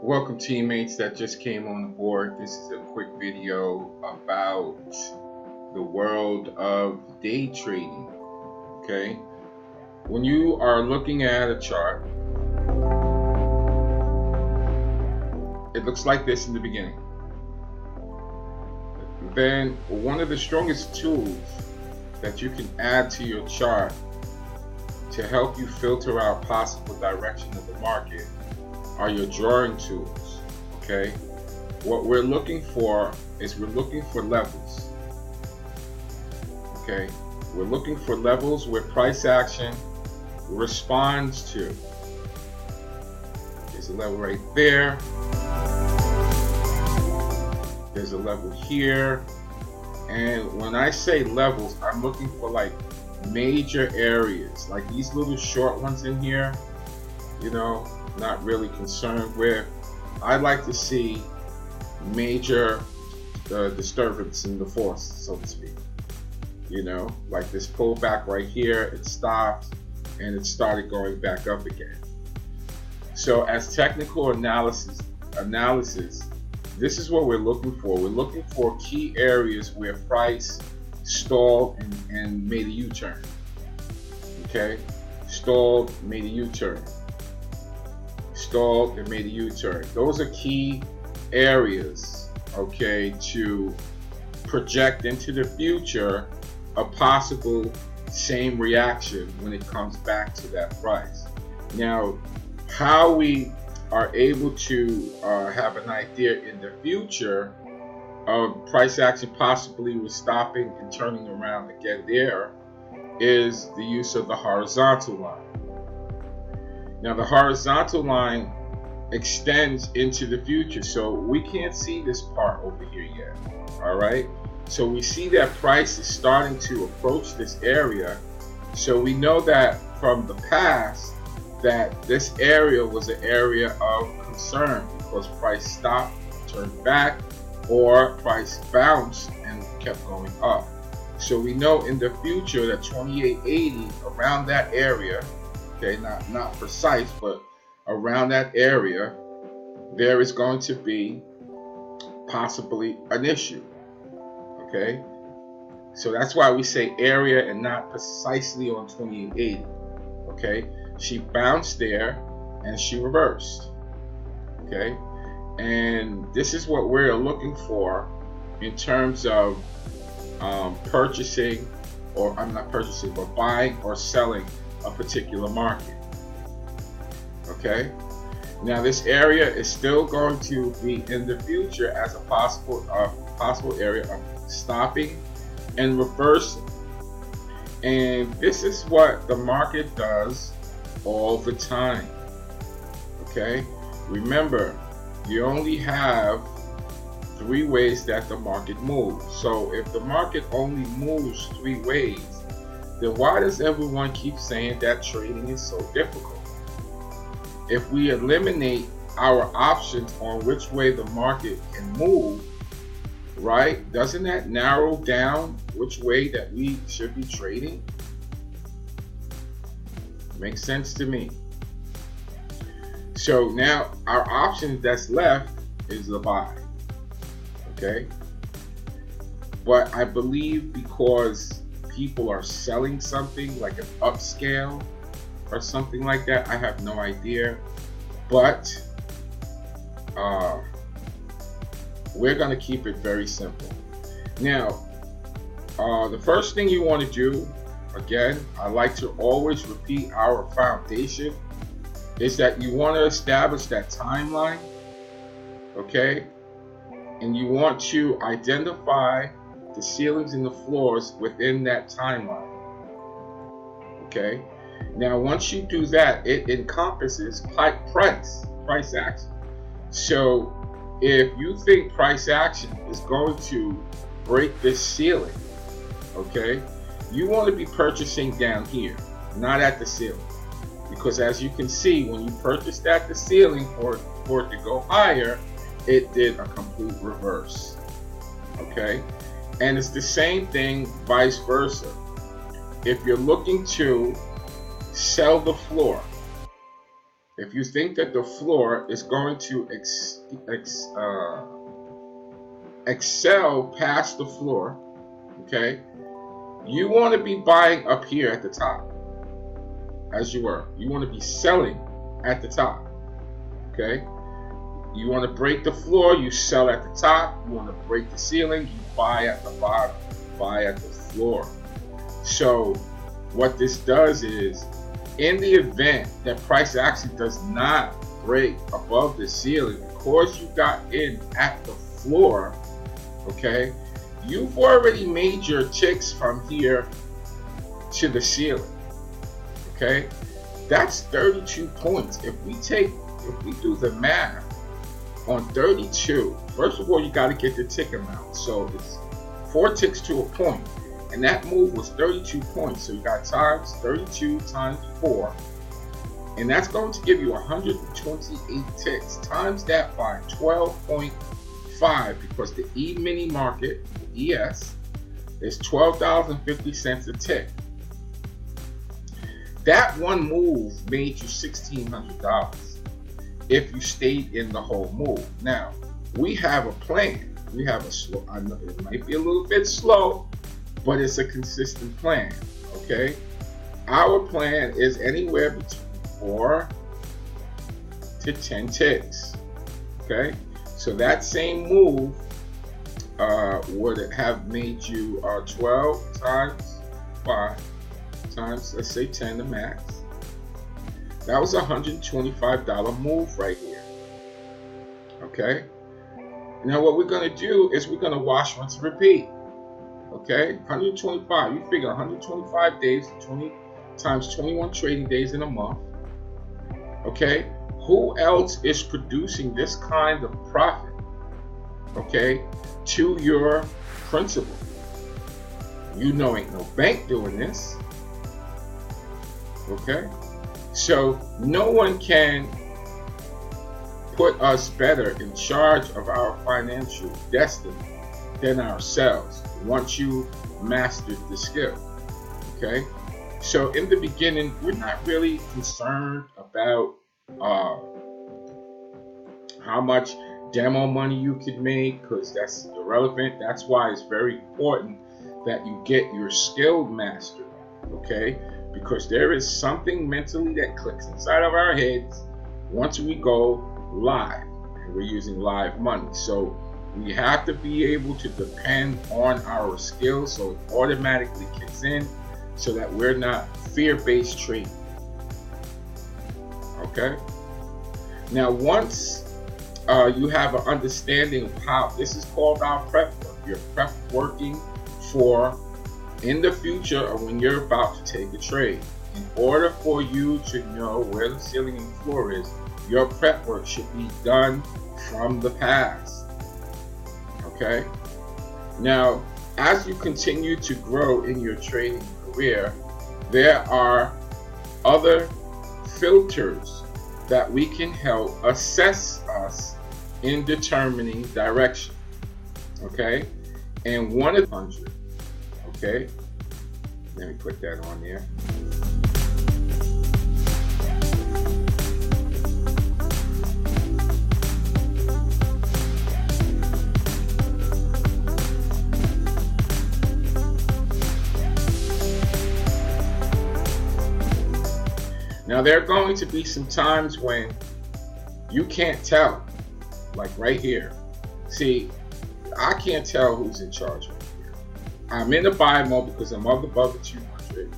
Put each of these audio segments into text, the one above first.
Welcome teammates that just came on board. This is a quick video about the world of day trading. Okay, when you are looking at a chart, it looks like this in the beginning. Then one of the strongest tools that you can add to your chart to help you filter out possible direction of the market are your drawing tools. Okay, what we're looking for is we're looking for levels. Okay, we're looking for levels where price action responds to. There's a level right there. There's a level here. And when I say levels, I'm looking for like major areas, like these little short ones in here, you know, not really concerned with. I'd like to see major disturbance in the force, so to speak. You know, like this pullback right here, it stopped and it started going back up again. So as technical analysis, this is what we're looking for. We're looking for key areas where price stalled and made a U-turn. Okay, stalled, made a U-turn. Stalled and made a U-turn. Those are key areas, okay, to project into the future a possible same reaction when it comes back to that price. Now, how we are able to have an idea in the future of price action possibly was stopping and turning around again there is the use of the horizontal line. Now the horizontal line extends into the future, so we can't see this part over here yet. All right, so we see that price is starting to approach this area, so we know that from the past that this area was an area of concern because price stopped, turned back, or price bounced and kept going up. So we know in the future that 2880, around that area, okay, not precise, but around that area, there is going to be possibly an issue. Okay, so that's why we say area and not precisely on 2880. Okay, she bounced there and she reversed. Okay, and this is what we're looking for in terms of purchasing, or I'm not purchasing, but buying or selling a particular market. Okay, now this area is still going to be in the future as a possible area of stopping and reversing. And this is what the market does all the time. Okay, remember, you only have 3 ways that the market moves. So if the market only moves 3 ways, then why does everyone keep saying that trading is so difficult? If we eliminate our options on which way the market can move, right, doesn't that narrow down which way that we should be trading? Makes sense to me. So now our option that's left is the buy. Okay, but I believe because people are selling something like an upscale or something like that, I have no idea, but we're going to keep it very simple. Now the first thing you want to do, again, I like to always repeat our foundation, is that you want to establish that timeline. Okay, and you want to identify the ceilings and the floors within that timeline. Okay, now once you do that, it encompasses price action. So if you think price action is going to break this ceiling, okay, you want to be purchasing down here, not at the ceiling, because as you can see, when you purchased at the ceiling for it to go higher, it did a complete reverse. Okay, and it's the same thing vice versa. If you're looking to sell the floor, if you think that the floor is going to excel past the floor, okay, you want to be buying up here at the top, as you were. You want to be selling at the top, okay? You want to break the floor, you sell at the top. You want to break the ceiling, you buy at the bottom, buy at the floor. So what this does is, in the event that price action does not break above the ceiling, because you got in at the floor, okay, you've already made your ticks from here to the ceiling, okay? That's 32 points. If we do the math on 32, first of all, you got to get the tick amount. So it's 4 ticks to a point. And that move was 32 points. So you got times 32 times 4. And that's going to give you 128 ticks. Times that by 12.5, because the E-mini market, the ES, is $12.50 a tick. That one move made you $1,600 if you stayed in the whole move. Now, we have a plan. We have a slow, I know it might be a little bit slow, but it's a consistent plan, okay? Our plan is anywhere between 4 to 10 ticks, okay? So that same move would have made you 12 times 5 times, let's say 10 the max. That was a $125 move right here, okay? Now what we're gonna do is we're gonna wash, rinse, and repeat. Okay, 125. You figure 125 days, 20 times 21 trading days in a month. Okay, who else is producing this kind of profit? Okay, to your principal. You know, ain't no bank doing this. Okay, so no one can put us better in charge of our financial destiny than ourselves once you mastered the skill, okay? So in the beginning, we're not really concerned about how much demo money you could make, because that's irrelevant. That's why it's very important that you get your skill mastered, okay? Because there is something mentally that clicks inside of our heads once we go live, and we're using live money. So we have to be able to depend on our skills so it automatically kicks in, so that we're not fear-based trading. Okay? Now, once you have an understanding of how this is called our prep work, you're prep working for in the future or when you're about to take a trade. In order for you to know where the ceiling and floor is, your prep work should be done from the past. Okay? Now, as you continue to grow in your trading career, there are other filters that we can help assess us in determining direction. Okay? And one is 100. Okay? Let me put that on there. Now, there are going to be some times when you can't tell, like right here. See, I can't tell who's in charge right here. I'm in the buy mode because I'm up above the 200,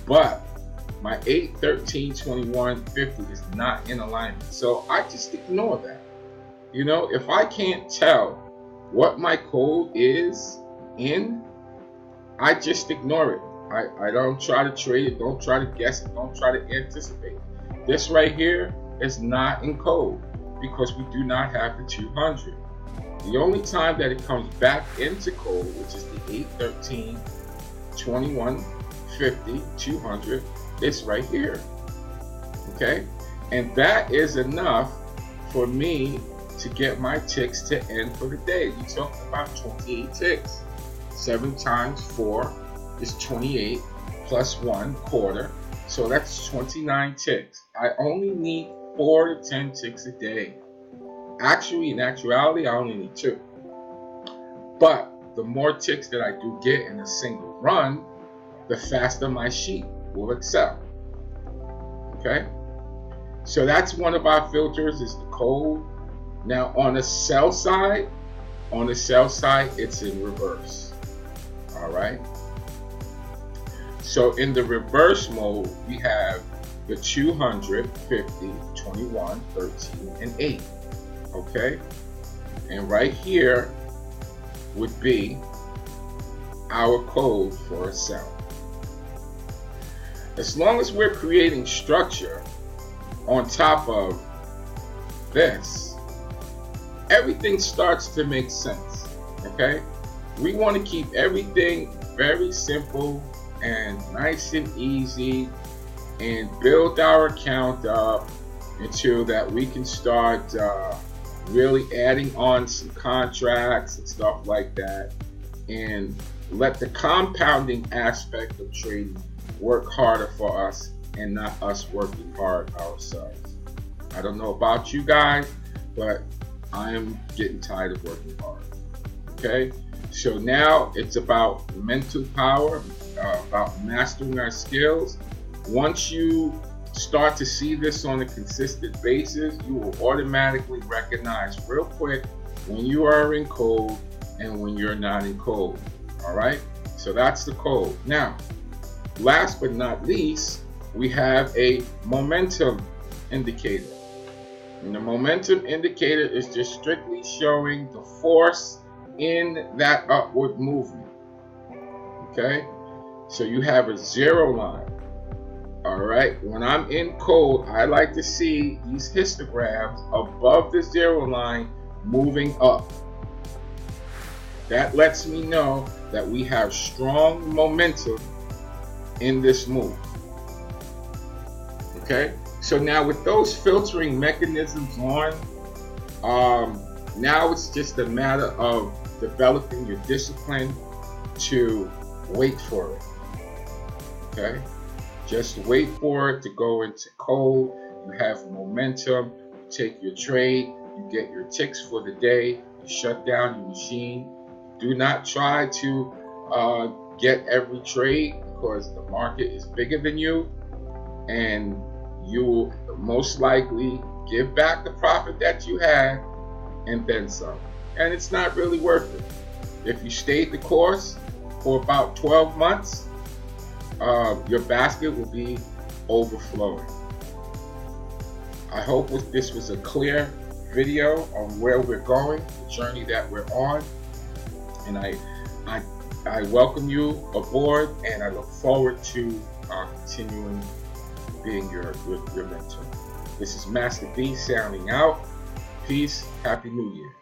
but my 8, 13, 21, 50 is not in alignment. So I just ignore that. You know, if I can't tell what my code is in, I just ignore it. I don't try to trade it, don't try to guess it, don't try to anticipate. This right here is not in code because we do not have the 200. The only time that it comes back into code, which is the 8, 13, 21, 50, 200, it's right here. Okay? And that is enough for me to get my ticks to end for the day. You talking about 28 ticks. 7 times 4 is 28 plus 1 quarter, so that's 29 ticks. I only need 4 to 10 ticks a day. Actually, in actuality, I only need 2. But the more ticks that I do get in a single run, the faster my sheet will excel. Okay? So that's one of our filters, is the cold. Now on the sell side, it's in reverse. All right. So in the reverse mode, we have the 200, 50, 21, 13, and 8. Okay. And right here would be our code for a sell. As long as we're creating structure on top of this, everything starts to make sense. Okay? We want to keep everything very simple and nice and easy, and build our account up until that we can start really adding on some contracts and stuff like that, and let the compounding aspect of trading work harder for us and not us working hard ourselves. I don't know about you guys, but I am getting tired of working hard. Okay, so now it's about mental power, about mastering our skills. Once you start to see this on a consistent basis, you will automatically recognize real quick when you are in cold and when you're not in cold. All right, so that's the code. Now, last but not least, we have a momentum indicator. And the momentum indicator is just strictly showing the force in that upward movement. Okay, so you have a 0 line. All right, when I'm in cold, I like to see these histograms above the 0 line moving up. That lets me know that we have strong momentum in this move. Okay, so now with those filtering mechanisms on, now it's just a matter of developing your discipline to wait for it. Okay, just wait for it to go into cold. You have momentum, you take your trade, you get your ticks for the day, you shut down your machine. Do not try to get every trade, because the market is bigger than you, and you will most likely give back the profit that you had and then some. And it's not really worth it. If you stayed the course for about 12 months, your basket will be overflowing. I hope this was a clear video on where we're going, the journey that we're on, and I welcome you aboard, and I look forward to continuing being your mentor. This is Master B sounding out. Peace. Happy New Year.